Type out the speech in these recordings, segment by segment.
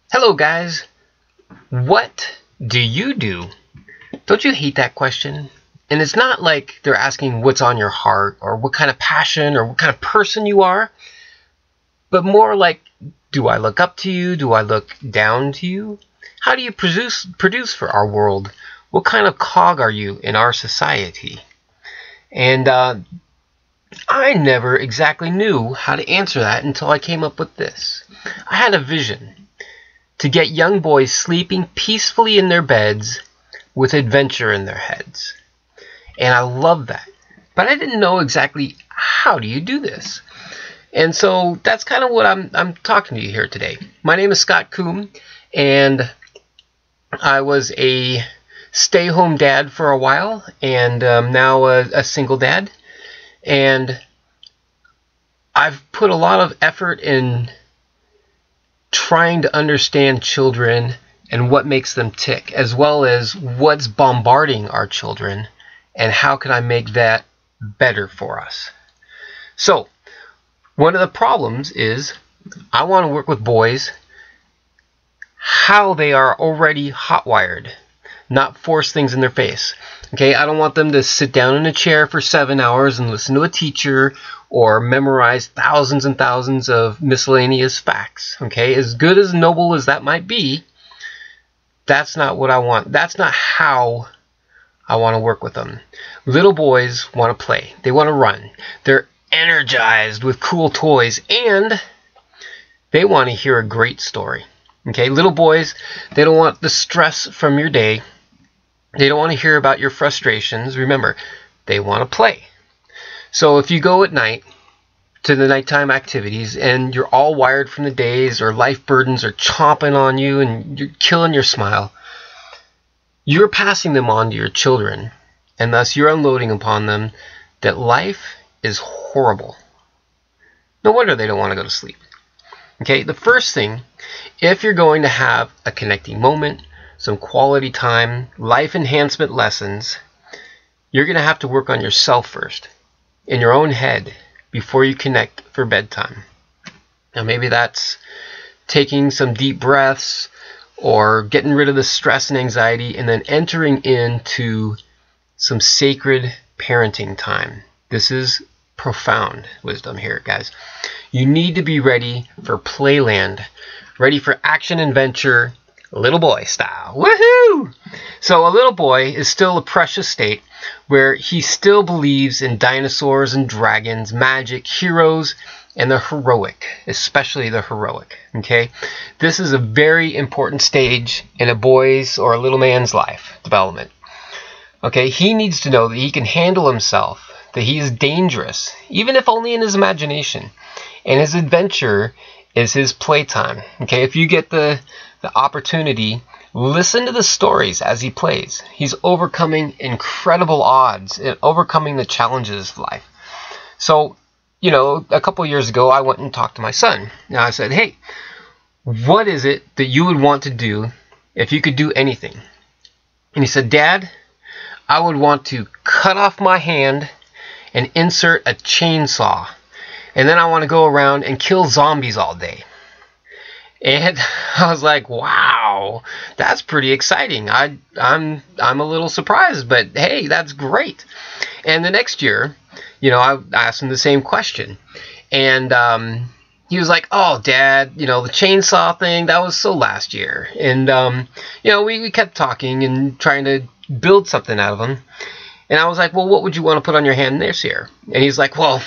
Hello guys, what do you do? Don't you hate that question? And it's not like they're asking what's on your heart or what kind of passion or what kind of person you are, but more like, do I look up to you? Do I look down to you? How do you produce for our world? What kind of cog are you in our society? And I never exactly knew how to answer that until I came up with this. I had a vision to get young boys sleeping peacefully in their beds with adventure in their heads. And I love that. But I didn't know exactly how do you do this. And so that's kind of what I'm talking to you here today. My name is Scott Coombe, and I was a stay-home dad for a while, and now a single dad. And I've put a lot of effort in trying to understand children and what makes them tick, as well as what's bombarding our children and how can I make that better for us. So one of the problems is I want to work with boys how they are already hot-wired, not force things in their face. Okay, I don't want them to sit down in a chair for 7 hours and listen to a teacher or memorize thousands and thousands of miscellaneous facts. Okay, as good as noble as that might be, that's not what I want. That's not how I want to work with them. Little boys want to play. They want to run. They're energized with cool toys, and they want to hear a great story. Okay, little boys, they don't want the stress from your day. They don't want to hear about your frustrations. Remember, they want to play. So if you go at night to the nighttime activities and you're all wired from the days, or life burdens are chomping on you and you're killing your smile, you're passing them on to your children, and thus you're unloading upon them that life is horrible. No wonder they don't want to go to sleep. Okay, the first thing, if you're going to have a connecting moment, some quality time, life enhancement lessons, you're going to have to work on yourself first, in your own head, before you connect for bedtime. Now maybe that's taking some deep breaths or getting rid of the stress and anxiety and then entering into some sacred parenting time. This is profound wisdom here, guys. You need to be ready for playland, ready for action adventure, little boy style. Woohoo! So a little boy is still a precious state where he still believes in dinosaurs and dragons, magic, heroes, and the heroic, especially the heroic. Okay? This is a very important stage in a boy's or a little man's life development. Okay? He needs to know that he can handle himself, that he is dangerous, even if only in his imagination. And his adventure is his playtime. Okay? If you get the opportunity, listen to the stories as he plays. He's overcoming incredible odds and overcoming the challenges of life. So, you know, a couple years ago, I went and talked to my son. And I said, hey, what is it that you would want to do if you could do anything? And he said, Dad, I would want to cut off my hand and insert a chainsaw. And then I want to go around and kill zombies all day. And I was like, wow, that's pretty exciting. I'm a little surprised, but hey, that's great. And the next year, you know, I asked him the same question. And he was like, oh, Dad, you know, the chainsaw thing, that was so last year. And, you know, we kept talking and trying to build something out of him. And I was like, well, what would you want to put on your hand this year? And he's like, well,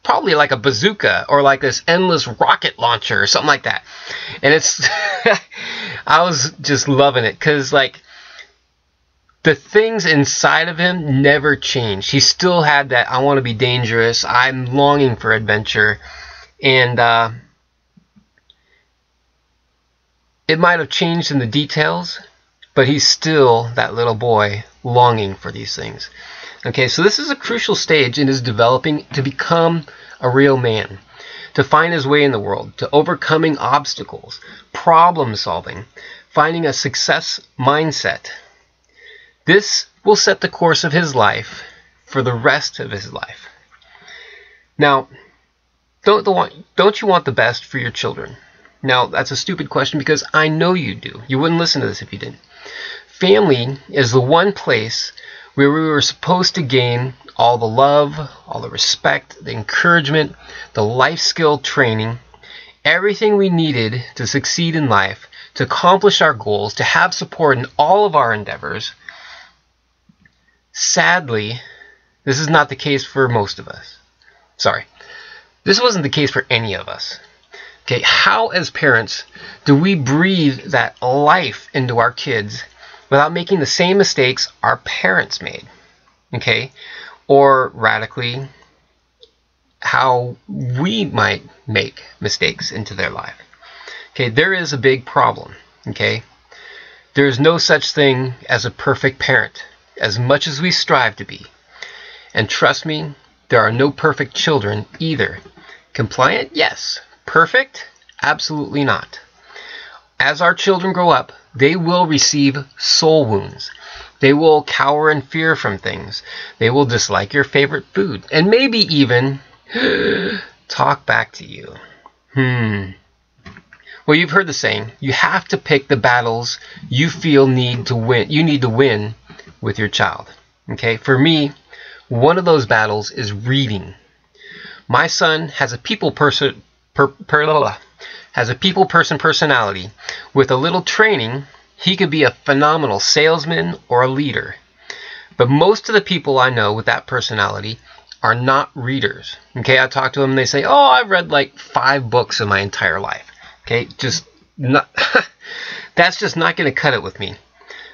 probably like a bazooka or like this endless rocket launcher or something like that. And it's, I was just loving it because like the things inside of him never changed. He still had that, I want to be dangerous, I'm longing for adventure. And it might have changed in the details, but he's still that little boy longing for these things. Okay, so this is a crucial stage in his developing to become a real man, to find his way in the world, to overcoming obstacles, problem solving, finding a success mindset. This will set the course of his life for the rest of his life. Now, don't you want the best for your children? Now, that's a stupid question because I know you do. You wouldn't listen to this if you didn't. Family is the one place where we were supposed to gain all the love, all the respect, the encouragement, the life skill training, everything we needed to succeed in life, to accomplish our goals, to have support in all of our endeavors. Sadly, this is not the case for most of us. Sorry. This wasn't the case for any of us. Okay, how as parents do we breathe that life into our kids without making the same mistakes our parents made? Okay, or radically, how we might make mistakes into their life. Okay, there is a big problem. Okay, there is no such thing as a perfect parent, as much as we strive to be. And trust me, there are no perfect children either. Compliant? Yes. Perfect? Absolutely not. As our children grow up, they will receive soul wounds. They will cower in fear from things. They will dislike your favorite food. And maybe even talk back to you. Well, you've heard the saying, you have to pick the battles you feel you need to win with your child. Okay? For me, one of those battles is reading. My son has a people person personality. With a little training, he could be a phenomenal salesman or a leader. But most of the people I know with that personality are not readers. Okay, I talk to them and they say, "Oh, I've read like 5 books in my entire life." Okay, that's just not going to cut it with me.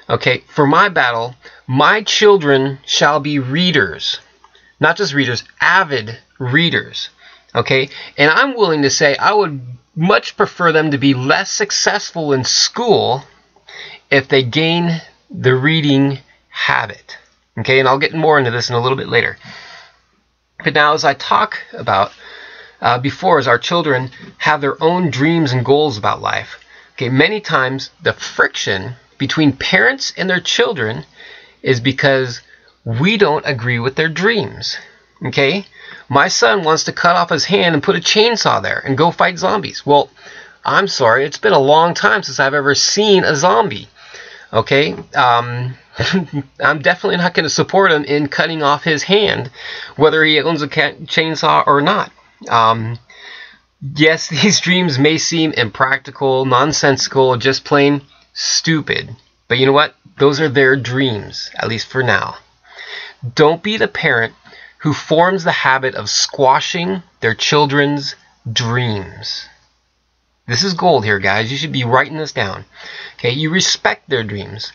Okay, for my battle, my children shall be readers. Not just readers, avid readers. Okay, and I'm willing to say I would much prefer them to be less successful in school if they gain the reading habit. Okay, and I'll get more into this in a little bit later. But now, as I talk about before, as our children have their own dreams and goals about life, okay, many times the friction between parents and their children is because we don't agree with their dreams. Okay? My son wants to cut off his hand and put a chainsaw there and go fight zombies. Well, I'm sorry, it's been a long time since I've ever seen a zombie. Okay? I'm definitely not going to support him in cutting off his hand, whether he owns a chainsaw or not. Yes, these dreams may seem impractical, nonsensical, just plain stupid. But you know what? Those are their dreams, at least for now. Don't be the parent who forms the habit of squashing their children's dreams. This is gold here, guys. You should be writing this down. Okay, you respect their dreams,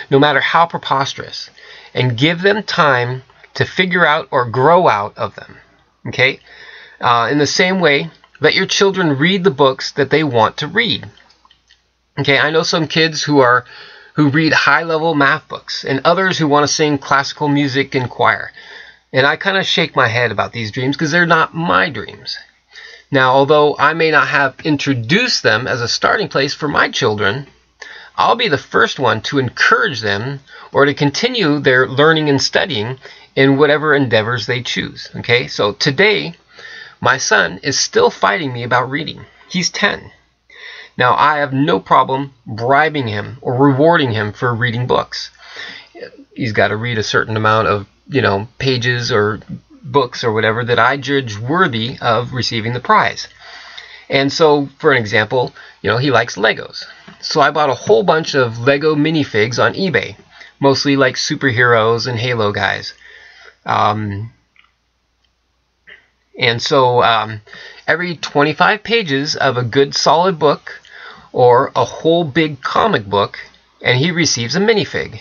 no matter how preposterous, and give them time to figure out or grow out of them. Okay? In the same way, let your children read the books that they want to read. Okay, I know some kids who read high-level math books, and others who want to sing classical music in choir. And I kind of shake my head about these dreams because they're not my dreams. Now, although I may not have introduced them as a starting place for my children, I'll be the first one to encourage them or to continue their learning and studying in whatever endeavors they choose. Okay, so today, my son is still fighting me about reading. He's 10. Now, I have no problem bribing him or rewarding him for reading books. He's got to read a certain amount of, pages or books or whatever that I judge worthy of receiving the prize. And so, for an example, he likes Legos. So I bought a whole bunch of Lego minifigs on eBay, mostly like superheroes and Halo guys. And so every 25 pages of a good solid book or a whole big comic book, and he receives a minifig.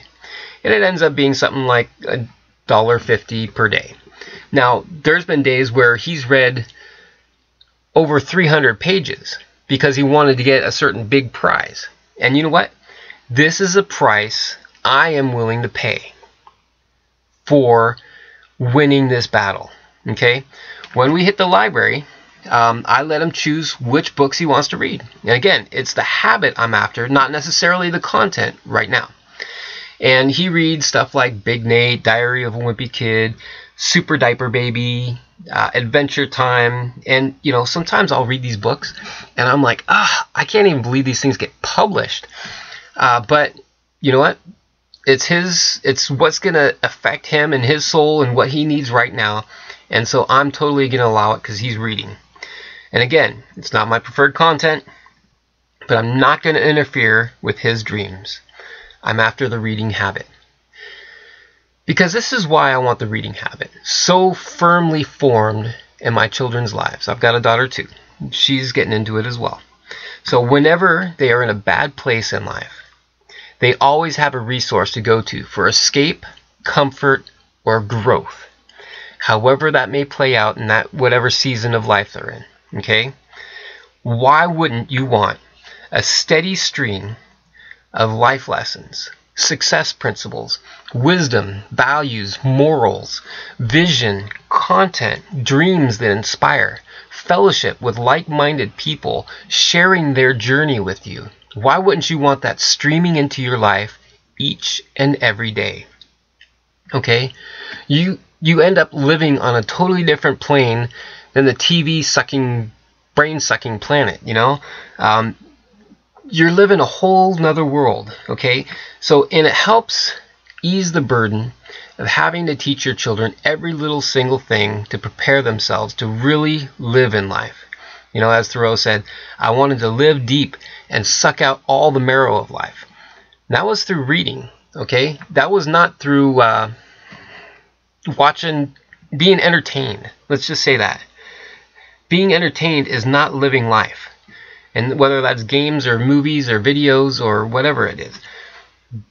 And it ends up being something like $1.50 per day. Now, there's been days where he's read over 300 pages because he wanted to get a certain big prize. And you know what? This is a price I am willing to pay for winning this battle. Okay? When we hit the library, I let him choose which books he wants to read. And again, it's the habit I'm after, not necessarily the content right now. And he reads stuff like Big Nate, Diary of a Wimpy Kid, Super Diaper Baby, Adventure Time, and sometimes I'll read these books and I'm like, I can't even believe these things get published. But you know what? It's what's gonna affect him and his soul and what he needs right now, and so I'm totally gonna allow it because he's reading. And again, it's not my preferred content, but I'm not gonna interfere with his dreams. I'm after the reading habit. Because this is why I want the reading habit so firmly formed in my children's lives. I've got a daughter too. She's getting into it as well. So whenever they are in a bad place in life, they always have a resource to go to for escape, comfort, or growth. However that may play out in that whatever season of life they're in. Okay? Why wouldn't you want a steady stream of life lessons, success principles, wisdom, values, morals, vision, content, dreams that inspire, fellowship with like-minded people, sharing their journey with you? Why wouldn't you want that streaming into your life each and every day? Okay? You end up living on a totally different plane than the TV-sucking, brain-sucking planet, You're living a whole nother world, okay? So, and it helps ease the burden of having to teach your children every little single thing to prepare themselves to really live in life. As Thoreau said, I wanted to live deep and suck out all the marrow of life. And that was through reading, okay? That was not through being entertained. Let's just say that. Being entertained is not living life. And whether that's games or movies or videos or whatever it is,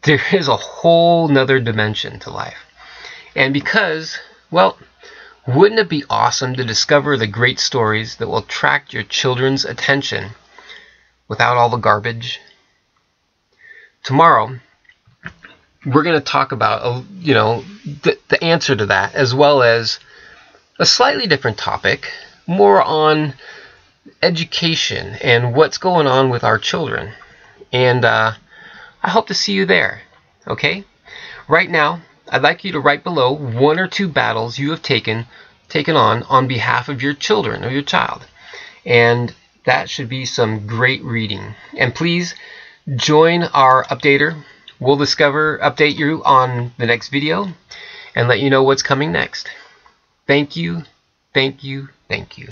there is a whole nother dimension to life. And because, well, wouldn't it be awesome to discover the great stories that will attract your children's attention without all the garbage? Tomorrow, we're going to talk about, the answer to that, as well as a slightly different topic, more on education and what's going on with our children. And I hope to see you there. Okay? Right now, I'd like you to write below 1 or 2 battles you have taken on behalf of your children or your child. And that should be some great reading. And please join our updater. We'll update you on the next video and let you know what's coming next. Thank you, thank you, thank you.